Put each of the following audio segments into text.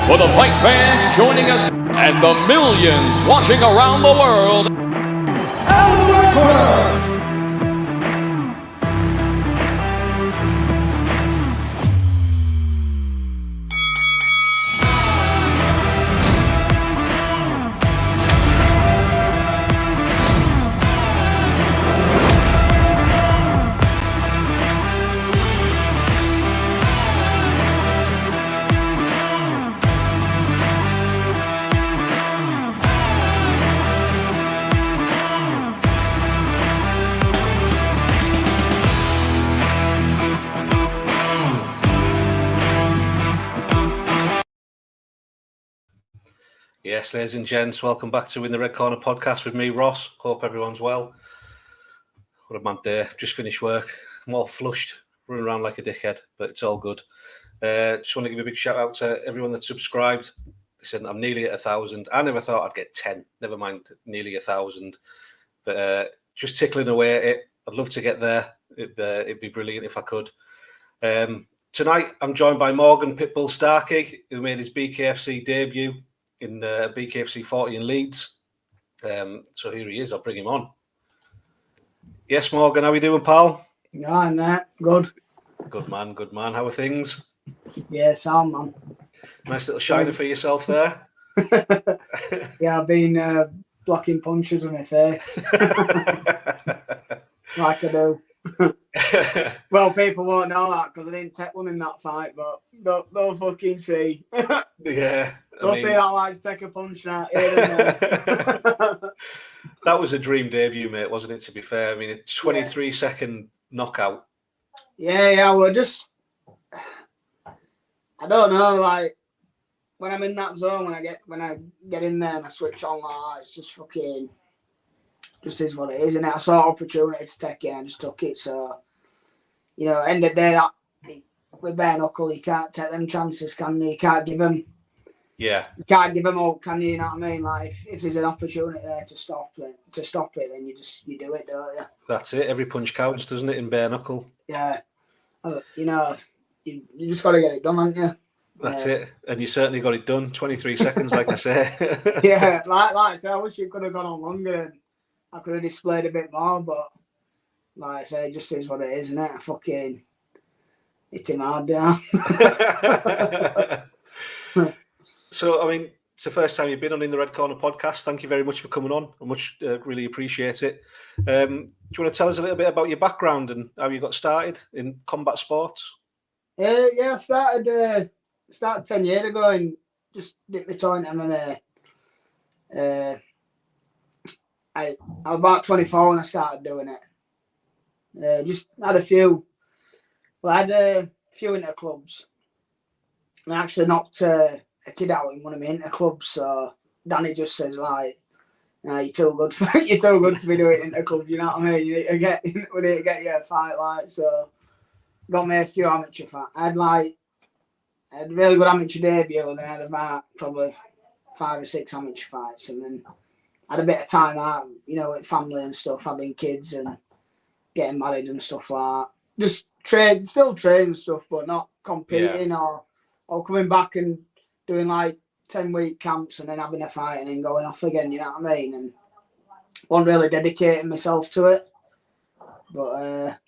For the fight fans joining us and the millions watching around the world. Out of the Red Korner! Yes, ladies and gents, welcome back to In the Red Korner podcast with me, Ross. Hope everyone's well. What a mad day. Just finished work. I'm all flushed, running around like a dickhead, but it's all good. Just want to give a big shout out to everyone that subscribed. Listen, I'm nearly at 1,000. I never thought I'd get 10, never mind nearly 1,000. But just tickling away at it. I'd love to get there. It'd be brilliant if I could. Tonight, I'm joined by Morgan Pitbull Starkey, who made his BKFC debut in BKFC 40 in Leeds. So here he is. I'll bring him on. Yes, Morgan, how are we doing, pal? Yeah, mate. Good. Good man, good man. How are things? Yeah, sound, man. Nice little shiner for yourself there. Yeah, I've been blocking punches with my face. Like I do. Well, people won't know that because I didn't take one in that fight, but they'll fucking see. Yeah. They'll see that I just take a punch now. Here and there. That was a dream debut, mate, wasn't it, to be fair? I mean, a 23-second knockout. Yeah, well, just... I don't know, like, when I'm in that zone, when I get in there and I switch on, like, it's just fucking... Just is what it is, and I saw an opportunity to take it and I just took it. So, you know, end of the day, with Bare Knuckle, you can't take them chances, can you? You can't give them. Yeah. You can't give them up, can you? You know what I mean? Like, if there's an opportunity there to stop it, then you do it, don't you? That's it. Every punch counts, doesn't it, in Bare Knuckle? Yeah. You know, you just got to get it done, haven't you? That's it. And you certainly got it done. 23 seconds, like I say. Yeah, like I said, I wish it could have gone on longer and I could have displayed a bit more, but like I say, it just is what it is, isn't it? I fucking hit him hard down. So, I mean, it's the first time you've been on In the Red Korner podcast. Thank you very much for coming on. I really appreciate it. Do you want to tell us a little bit about your background and how you got started in combat sports? Yeah, I started 10 years ago and just dipped my toe into MMA. I was about 24 when I started doing it. Just had a few. Well, I had a few inter-clubs. And I actually knocked a kid out in one of my inter-clubs. So Danny just said, like, you're too good to be doing inter-clubs. You know what I mean? We need to get you a fight, like. So got me a few amateur fights. I had a really good amateur debut, and then I had about probably 5 or 6 amateur fights, and then had a bit of time out, you know, with family and stuff, having kids and getting married and stuff like that. Just still train and stuff, but not competing or coming back and doing like 10-week camps and then having a fight and then going off again, you know what I mean? And wasn't really dedicating myself to it. But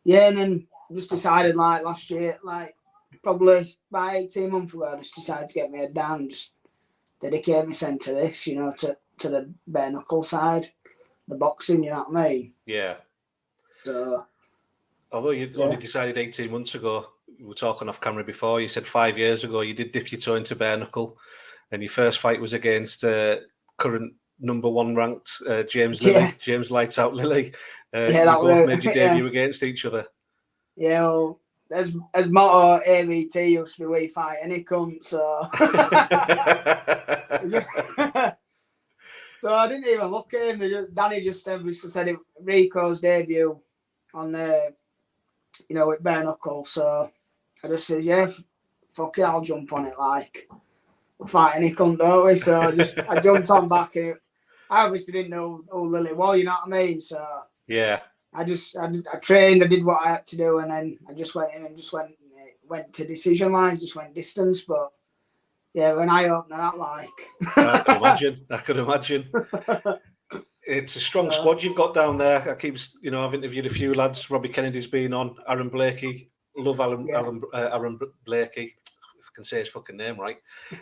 and then just decided like last year, like probably about 18 months ago, I just decided to get my head down and just dedicate myself to this, you know, to the bare knuckle side, the boxing, you know what I mean? Yeah. So, although you only decided 18 months ago, we were talking off camera before, you said 5 years ago you did dip your toe into bare knuckle, and your first fight was against current number 1 ranked James Lilly, James Lights Out Lilly. You both made your debut against each other. Yeah, well, as motto ABT used to be, we fight any cunt, so... So I didn't even look at him. Danny just said it, Rico's debut on with bare knuckle. So I just said, yeah, fuck it, I'll jump on it. Like, we'll fight any cunt, don't we? So I jumped on back. And I obviously didn't know who Lily was, you know what I mean? So yeah, I trained, I did what I had to do, and then I just went in and went to decision line, just went distance. But Yeah, we're an eye opener, that like. I could imagine. I could imagine. It's a strong squad you've got down there. I've interviewed a few lads. Robbie Kennedy's been on. Aaron Blakey. Love Aaron Blakey. If I can say his fucking name right.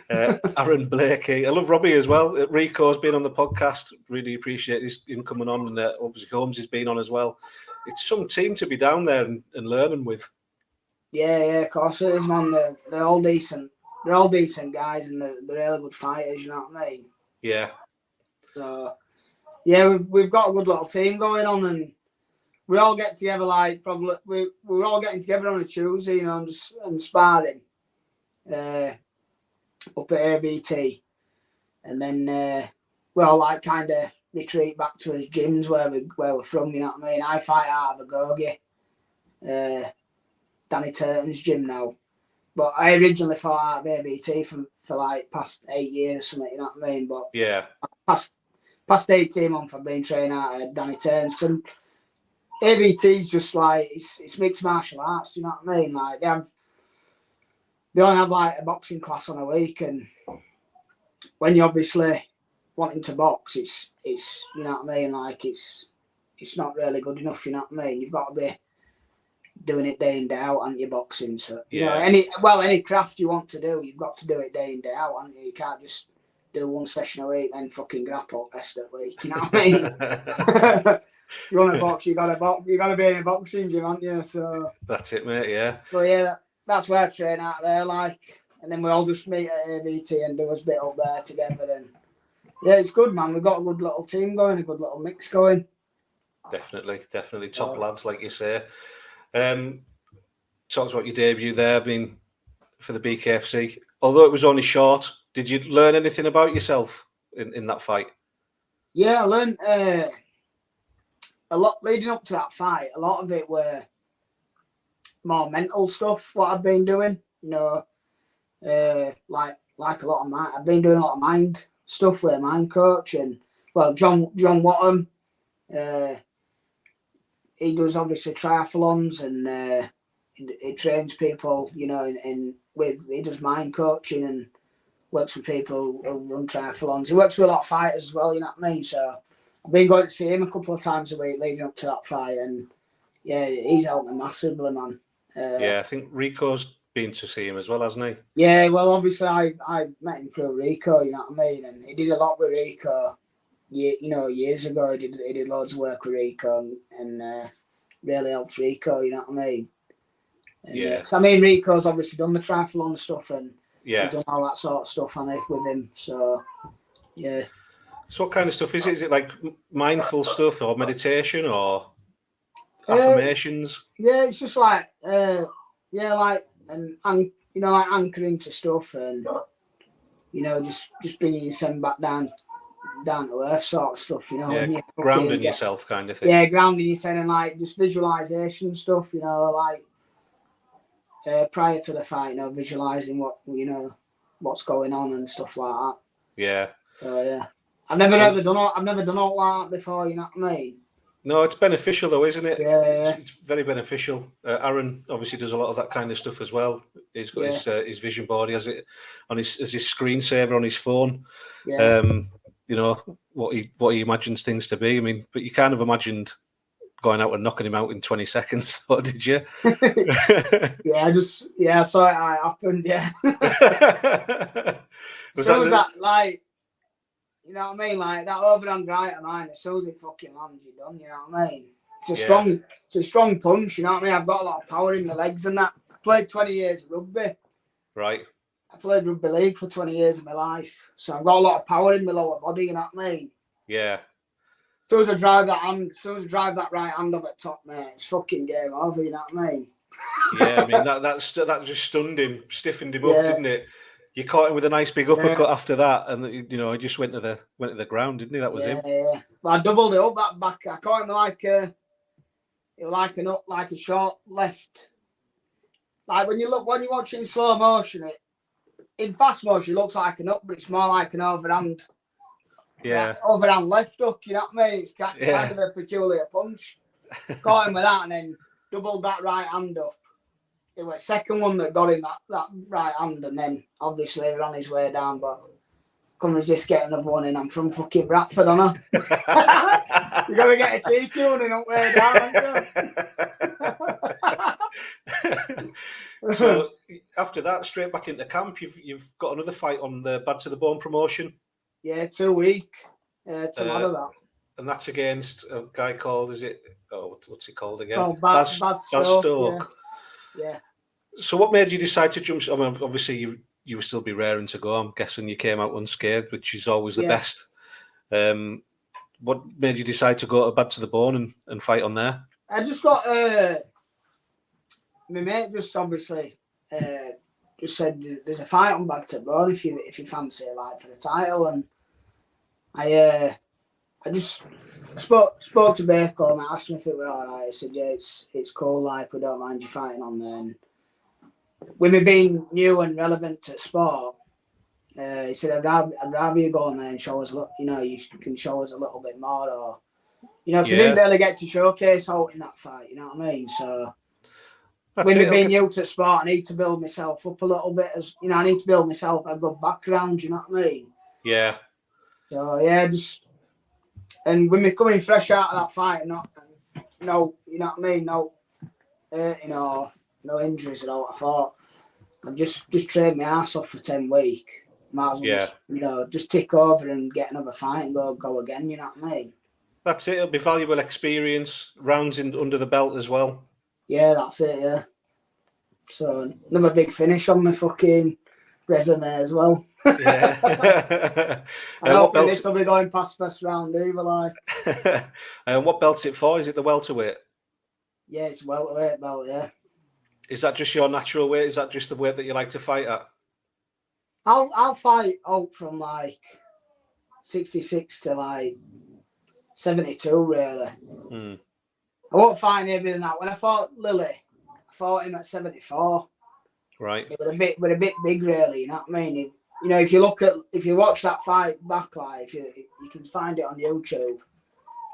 Aaron Blakey. I love Robbie as well. Rico's been on the podcast. Really appreciate him coming on. And obviously Holmes has been on as well. It's some team to be down there and learning with. Yeah, of course it is, man. They're all decent. They're all decent guys and they're really good fighters, you know what I mean? Yeah. So, yeah, we've got a good little team going on, and we all get together we're all getting together on a Tuesday, and sparring up at ABT, and then we all kind of retreat back to his gyms where we're from, you know what I mean? I fight out of Agogi, Danny Turton's gym now. But I originally fought out of ABT for past 8 years or something, you know what I mean? But yeah, past 18 months I've been training out of Danny Turton's. And ABT's just it's mixed martial arts, you know what I mean? Like they only have a boxing class on a week, and when you're obviously wanting to box, it's you know what I mean? It's not really good enough, you know what I mean? You've got to be doing it day in, day out, aren't you, boxing? So, you know, any craft you want to do, you've got to do it day in, day out, aren't you? You can't just do one session a week, then fucking grapple the rest of the week, you know what I mean? You want to box, you got to be in a boxing gym, aren't you? So that's it, mate, yeah. But yeah, that's where I train out there, and then we all just meet at ABT and do a bit up there together, and yeah, it's good, man. We've got a good little team going, a good little mix going. Definitely. Top lads, like you say. Talked about your debut there, being for the BKFC. Although it was only short, did you learn anything about yourself in that fight? Yeah, I learned a lot leading up to that fight. A lot of it were more mental stuff, what I've been doing. You know, like a lot of I've been doing a lot of mind stuff with a mind coach, and John Wattham. He does obviously triathlons, and he trains people, you know, he does mind coaching and works with people who run triathlons. He works with a lot of fighters as well, you know what I mean? So I've been going to see him a couple of times a week leading up to that fight, and yeah, he's helped me massively, man. Yeah, I think Rico's been to see him as well, hasn't he? Yeah, well, obviously I met him through Rico, you know what I mean? And he did a lot with Rico. Years ago, he did loads of work with Rico and really helped Rico, you know what I mean? And, yeah. I mean, Rico's obviously done the triathlon stuff, and he's done all that sort of stuff on it with him. So, yeah. So what kind of stuff is it? Is it like mindful stuff or meditation or affirmations? Yeah, it's just anchoring to stuff, and just bringing yourself back down to earth sort of stuff, you know. Yeah, grounding yourself kind of thing. Yeah, grounding yourself, and just visualization stuff, you know, prior to the fight, visualizing what's going on and stuff like that. Yeah. Yeah. I've never done all that before, you know what I mean? No, it's beneficial though, isn't it? Yeah. It's very beneficial. Aaron obviously does a lot of that kind of stuff as well. He's got his vision board. He has it on his screensaver on his phone. Yeah. What he imagines things to be. I mean, but you kind of imagined going out and knocking him out in 20 seconds, or did you? I saw it happened, yeah. That you know what I mean? Like that overhand right of mine, as soon as it fucking lands, you're done, you know what I mean? It's a strong punch, you know what I mean? I've got a lot of power in my legs and that. I played 20 years of rugby. Right. I played rugby league for 20 years of my life. So I've got a lot of power in my lower body, you know what I mean? Yeah. As soon as I drive that right hand up at top, mate, it's fucking game over, you know what I mean? Yeah, I mean that just stunned him, stiffened him up, didn't it? You caught him with a nice big uppercut after that, and he just went to the ground, didn't he? That was him. Yeah. Well, I doubled it up that back. I caught him like a short left. Like when you watch it in slow motion, in fast motion it looks like an up, but it's more like an overhand. Yeah. Like overhand left hook, you know what I mean? It's kind of a peculiar punch. Caught him with that and then doubled that right hand up. it was second one that got him that right hand, and then obviously he ran his way down, but couldn't resist getting another one in. I'm from fucking Bradford, aren't I? You gotta get a cheeky one in up way down, haven't you? So after that, straight back into camp. You've got another fight on the Bad to the Bone promotion. Yeah, 2 week tomorrow that. And that's against a guy called, what's he called again? Oh, Baz Stoke. Yeah. So what made you decide to jump? I mean, obviously you would still be raring to go. I'm guessing you came out unscathed, which is always the best. What made you decide to go Bad to the Bone and fight on there? I just got my mate just obviously just said there's a fight on Bad to the Bone if you fancy it, like for the title, and I just spoke to Bare Knuckle and I asked him if it were alright. I said, yeah, it's cool, like we don't mind you fighting on there. And with me being new and relevant to sport, he said, I'd rather you go on there and show us, you can show us a little bit more, or because I didn't really get to showcase out in that fight, you know what I mean? So with me being new to sport, I need to build myself up a little bit, I need to build myself a good background, you know what I mean? Yeah. So yeah, and with me coming fresh out of that fight, no, you know what I mean, no injuries at all. I thought I've just trained my ass off for 10 weeks. Might as well just tick over and get another fight and go again. You know what I mean? That's it. It'll be valuable experience, rounds under the belt as well. Yeah, that's it. Yeah. So another big finish on my fucking resume as well. Yeah. I don't think this will be going past first round either. Like. What belt's it for? Is it the welterweight? Yeah, it's welterweight belt. Yeah. Is that just your natural weight? Is that just the weight that you like to fight at? I'll fight out from like 66 to like 72 really. I won't fight any heavier than that. When I fought Lily, I fought him at 74. Right. It was a bit big really, you know what I mean? If you watch that fight back live, you can find it on YouTube.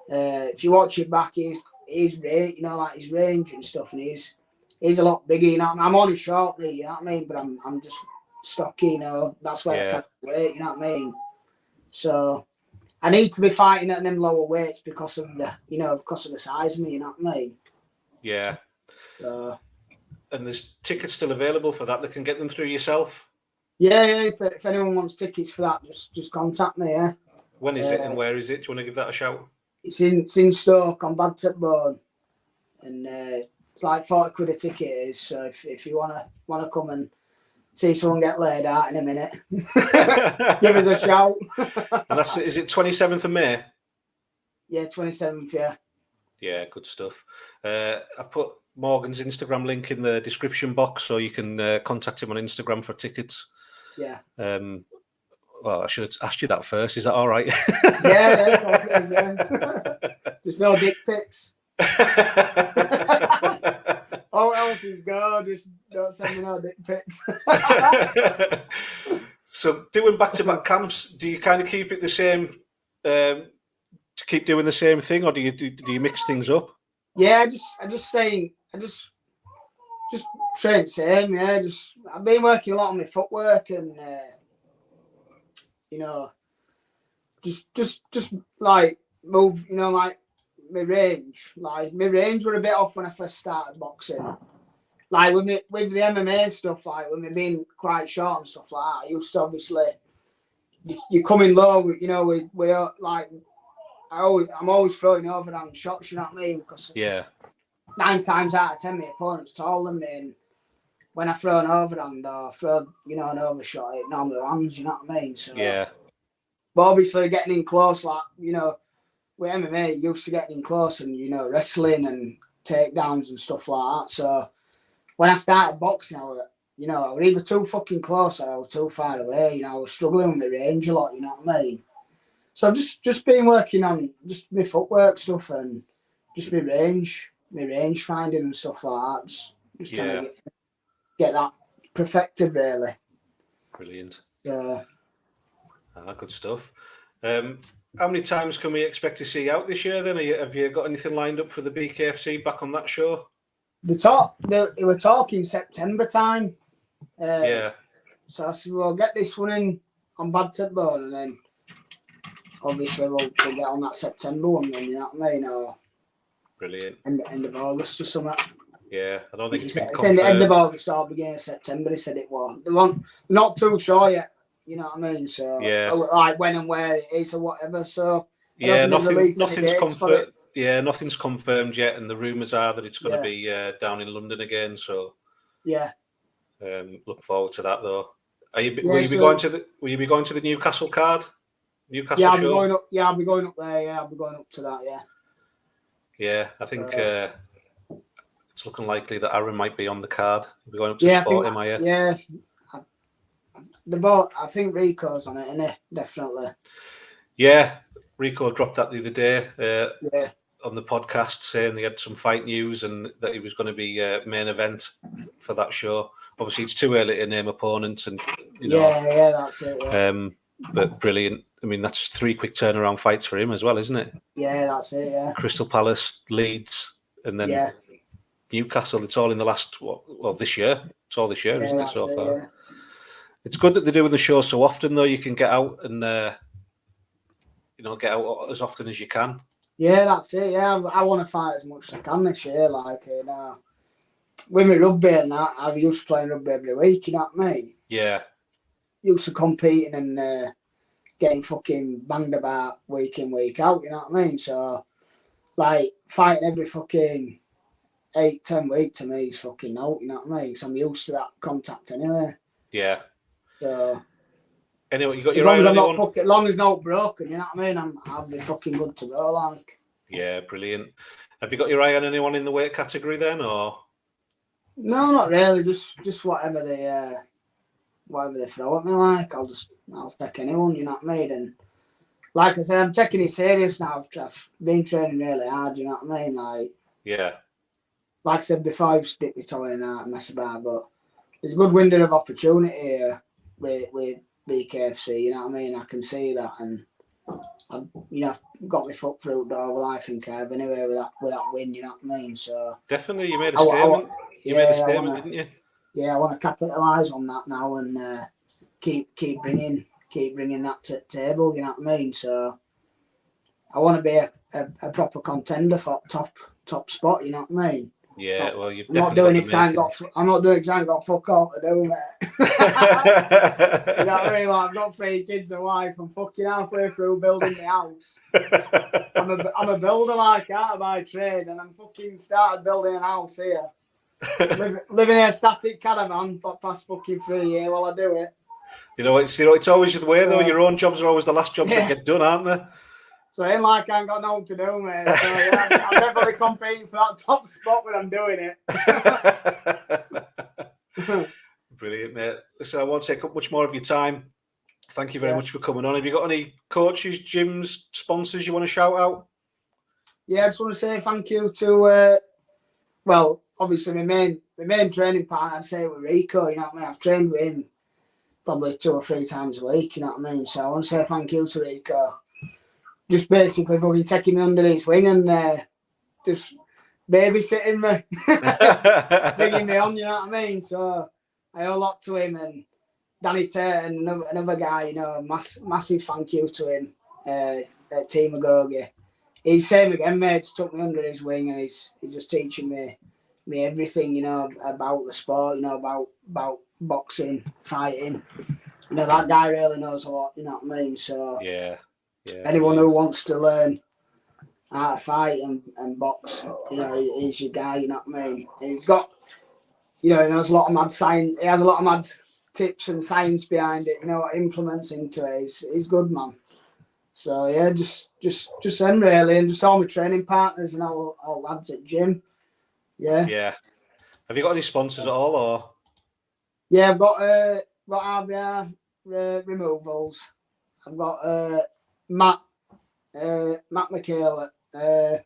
If you watch it back, his range and stuff, and he's a lot bigger, you know. I'm only short, you know what I mean? But I'm just stocky, that's why I can't weight, you know what I mean? So I need to be fighting at them lower weights because of the size of me, you know what I mean? Yeah. And there's tickets still available for that. They can get them through yourself. Yeah. If anyone wants tickets for that, just contact me. Yeah. When is it and where is it? Do you want to give that a shout? It's in Stoke on Bad to the Bone, and it's like 40 quid a ticket is. So if you wanna come and see someone get laid out in a minute, give us a shout. And is it 27th of May? Yeah, 27th. Yeah. Yeah, good stuff. I've put Morgan's Instagram link in the description box, so you can contact him on Instagram for tickets. Yeah. Well, I should have asked you that first. Is that all right? Yeah. Just no dick pics. All else is go. Just don't send me no dick pics. So, doing back-to-back camps, do you kind of keep it the same? To keep doing the same thing, or do you mix things up? Yeah, I just train same. Yeah, I've been working a lot on my footwork and just like move. Like my range. Like my range were a bit off when I first started boxing. Like with the MMA stuff, like with me being quite short and stuff like that, I used to obviously you come in low. We like. I'm always throwing overhand shots, you know what I mean? Because 9 times out of 10, my opponent's taller than me, and when I throw an overhand or throw, an overshot, it normally lands, you know what I mean? So, but obviously getting in close, like, with MMA, used to getting in close and, wrestling and takedowns and stuff like that. So when I started boxing, I was either too fucking close or I was too far away, I was struggling with my range a lot, you know what I mean? So I've just been working on just my footwork stuff and just my range finding and stuff like that. Just trying to get that perfected, really. Brilliant. Yeah. Good stuff. How many times can we expect to see you out this year then? Have you got anything lined up for the BKFC back on that show? They were talking September time. Yeah. So I said, "We'll get this one in on Bad Pitbull, and then obviously we'll get on that September one. Then you know what I mean, or Brilliant. End of August or something." Yeah, I don't think it's been It's in the end of confirmed. August or beginning of September. They said it was. They weren't not too sure yet. You know what I mean? So Yeah. like when and where it is or whatever. So Yeah, nothing's confirmed. Yeah, nothing's confirmed yet, and the rumours are that it's going to be down in London again. So yeah. Look forward to that though. Will you be going to the Newcastle card? Newcastle I'll show? be going up. Yeah, I'll be going up there. Yeah, I'll be going up to that. Yeah. Yeah, I think it's looking likely that Aaron might be on the card. We're going up to support him, are you? Yeah. I think Rico's on it, isn't he? Definitely. Yeah, Rico dropped that the other day yeah. on the podcast, saying he had some fight news and that he was going to be main event for that show. Obviously, it's too early to name opponents, and you know. Yeah, that's it. Yeah. But brilliant. I mean, that's 3 quick turnaround fights for him as well, isn't it? Yeah, that's it. Yeah. Crystal Palace, Leeds, and then Newcastle. It's all in the last this year. It's all this year, isn't it? So far. Yeah. It's good that they're doing the show so often, though. You can get out and get out as often as you can. Yeah, that's it. Yeah, I want to fight as much as I can this year. Like, with my rugby and that, I used to play rugby every week. You know what I mean? Yeah. Used to competing and getting fucking banged about week in, week out. You know what I mean? So, like, fighting every fucking 8-10 weeks to me is fucking out. You know what I mean? So I'm used to that contact anyway. Yeah. So. Anyway, you got your eye on anyone? As long as not broken, you know what I mean? I'll be fucking good to go, like. Yeah, brilliant. Have you got your eye on anyone in the weight category then, or? No, not really. Just whatever they throw at me, like. I'll take anyone, you know what I mean? And like I said, I'm taking it serious now. I've been training really hard, you know what I mean? Like. Yeah. Like I said before, I used to dip my toe in and out and mess about, but there's a good window of opportunity here with BKFC, you know what I mean? I can see that, and I've got my foot through the door. Well, I think I've anyway with that win, you know what I mean? So definitely, you made a statement. You made a statement, didn't you? Yeah, I want to capitalise on that now and keep bringing that to the table, you know what I mean? So I want to be a proper contender for top spot, you know what I mean? Yeah, well, I'm not doing it. I'm not doing it. I ain't got fuck all to do, mate. You know what I mean? Like, I've got 3 kids and a wife. I'm fucking halfway through building my house. I'm a builder, like, out of my trade, and I'm fucking started building a house here. Living in a static caravan for the past fucking 3 years while I do it. It's always the way though. Your own jobs are always the last jobs that get done, aren't they? So it ain't like I ain't got nothing to do, mate. So yeah, I'm definitely competing for that top spot when I'm doing it. Brilliant, mate. So I won't take up much more of your time. Thank you very much for coming on. Have you got any coaches, gyms, sponsors you want to shout out? Yeah, I just want to say thank you to, obviously my main training partner, I'd say with Rico, you know what I mean? I've trained with him probably 2 or 3 times a week, you know what I mean? So I want to say thank you to Rico. Just basically fucking taking me under his wing and just babysitting me, bringing me on, you know what I mean? So I owe a lot to him, and Danny Tate and another guy, massive thank you to him at Team Agogi. He's same again, mate. Just took me under his wing, and he's just teaching me everything, about the sport, about boxing, fighting. That guy really knows a lot, you know what I mean? So yeah. Anyone who wants to learn how to fight and box, he's your guy, you know what I mean? And he's got, he knows a lot of mad science. He has a lot of mad tips and science behind it, implements into it. He's good, man. So yeah, just them really, and just all my training partners and all lads at gym. Yeah. Yeah. Have you got any sponsors at all, or? Yeah, I've got RBR removals. I've got Matt McHale at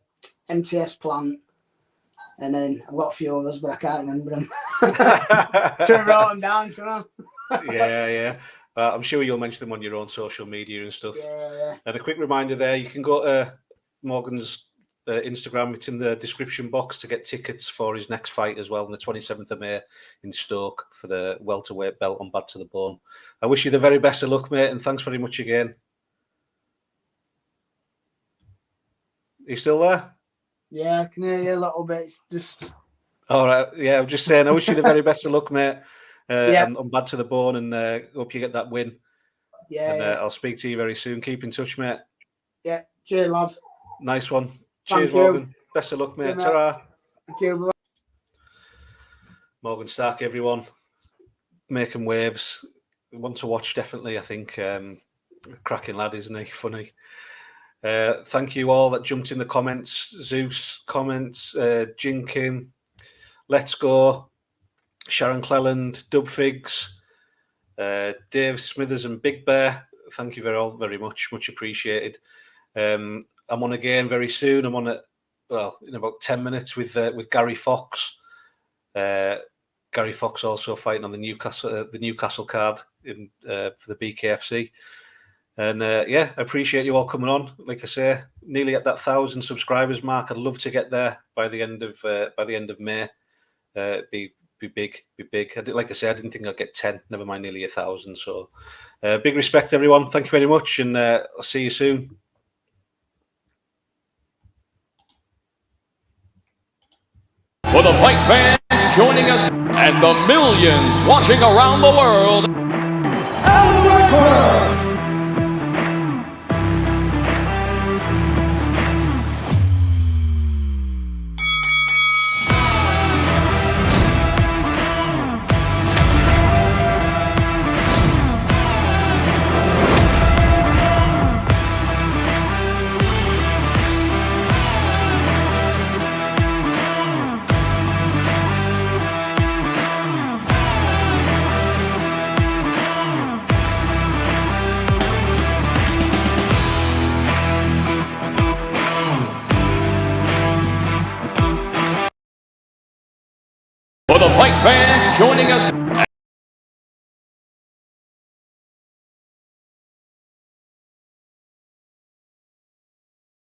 MTS plant, and then I've got a few others, but I can't remember them. Should have wrote them down, shouldn't I? Yeah. I'm sure you'll mention them on your own social media and stuff. Yeah. And a quick reminder there, you can go to Morgan's Instagram. It's in the description box to get tickets for his next fight as well on the 27th of May in Stoke for the welterweight belt on Bad to the Bone. I wish you the very best of luck, mate, and thanks very much again. Are you still there? Yeah, I can hear you a little bit. It's just... All right. Yeah, I'm just saying, I wish you the very best of luck, mate. Yeah. I'm Bad to the Bone, and hope you get that win. Yeah, and yeah. I'll speak to you very soon. Keep in touch, mate. Yeah. Cheers, lad. Nice one. Thank Cheers, you. Morgan. Best of luck, mate. Good, mate. Ta-ra. Thank you. Morgan Starkey, everyone. Making waves. One to watch, definitely, I think. Cracking lad, isn't he? Funny. Thank you all that jumped in the comments. Zeus comments, Jinkin, Let's Go, Sharon Cleland, Dubfigs, Dave Smithers and Big Bear. Thank you very much. Much appreciated. I'm on again very soon. I'm on in about 10 minutes with Gary Fox. Gary Fox also fighting on the Newcastle card for the BKFC. And I appreciate you all coming on. Like I say, nearly at that 1,000 subscribers mark. I'd love to get there by the end of May. Be big. Like I say, I didn't think I'd get 10. Never mind nearly 1,000. So, big respect, everyone. Thank you very much, and I'll see you soon. For the fight fans joining us and the millions watching around the world, out of the Red Korner. For the fight fans joining us